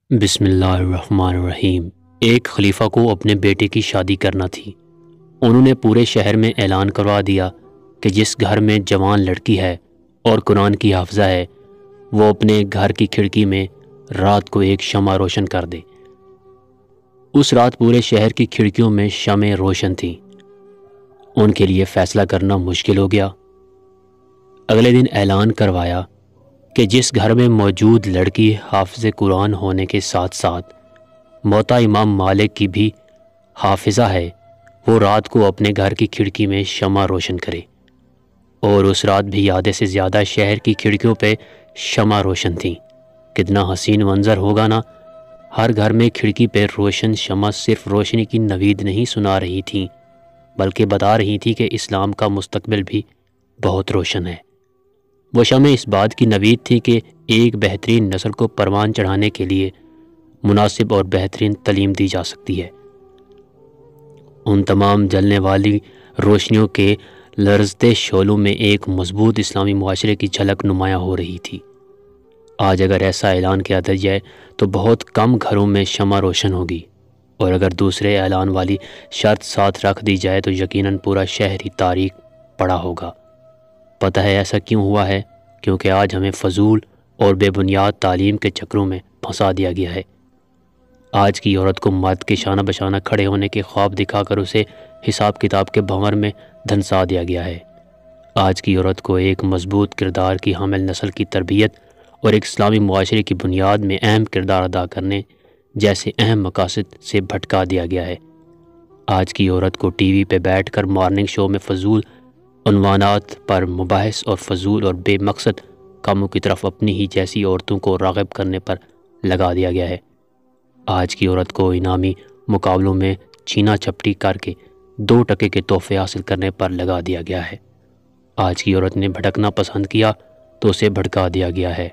بسم اللہ الرحمن الرحیم۔ ایک خلیفہ کو اپنے بیٹے کی شادی کرنا تھی۔ انہوں نے پورے شہر میں اعلان کروا دیا کہ جس گھر میں جوان لڑکی ہے اور قرآن کی حافظہ ہے وہ اپنے گھر کی کھڑکی میں رات کو ایک شمع روشن کر دے۔ اس رات پورے شہر کی کھڑکیوں میں شمعیں روشن تھیں۔ ان کے لیے فیصلہ کرنا مشکل ہو گیا۔ اگلے دن اعلان کروایا کہ جس گھر میں موجود لڑکی حافظ قرآن ہونے کے ساتھ ساتھ موتا امام مالک کی بھی حافظہ ہے، وہ رات کو اپنے گھر کی کھڑکی میں شمع روشن کرے۔ اور اس رات بھی آدھے سے زیادہ شہر کی کھڑکیوں پہ شمع روشن تھیں۔ کتنا حسین منظر ہوگا نا۔ ہر گھر میں کھڑکی پہ روشن شمع صرف روشنی کی نوید نہیں سنا رہی تھیں، بلکہ بتا رہی تھی کہ اسلام کا مستقبل بھی بہت روشن ہے۔ وہ شمع اس بات کی نوید تھی کہ ایک بہترین نسل کو پروان چڑھانے کے لیے مناسب اور بہترین تعلیم دی جا سکتی ہے۔ ان تمام جلنے والی روشنیوں کے لرزتے شعلوں میں ایک مضبوط اسلامی معاشرے کی جھلک نمایاں ہو رہی تھی۔ آج اگر ایسا اعلان کیا جائے تو بہت کم گھروں میں شمع روشن ہوگی، اور اگر دوسرے اعلان والی شرط ساتھ رکھ دی جائے تو یقیناً پورا شہر ہی تاریک پڑا ہوگا۔ پتہ ہے ایسا کیوں ہوا ہے؟ کیونکہ آج ہمیں فضول اور بے بنیاد تعلیم کے چکروں میں پھنسا دیا گیا ہے۔ آج کی عورت کو مرد کے شانہ بشانہ کھڑے ہونے کے خواب دکھا کر اسے حساب کتاب کے بھنور میں دھنسا دیا گیا ہے۔ آج کی عورت کو ایک مضبوط کردار کی حامل نسل کی تربیت اور ایک اسلامی معاشرے کی بنیاد میں اہم کردار ادا کرنے جیسے اہم مقاصد سے بھٹکا دیا گیا ہے۔ آج کی عورت کو ٹی وی پہ بیٹھ کر مارننگ شو میں فضول عنوانات پر مباحث اور فضول اور بے مقصد کاموں کی طرف اپنی ہی جیسی عورتوں کو راغب کرنے پر لگا دیا گیا ہے۔ آج کی عورت کو انعامی مقابلوں میں چھینا چھپٹی کر کے 2 ٹکے کے تحفے حاصل کرنے پر لگا دیا گیا ہے۔ آج کی عورت نے بھٹکنا پسند کیا تو اسے بھٹکا دیا گیا ہے۔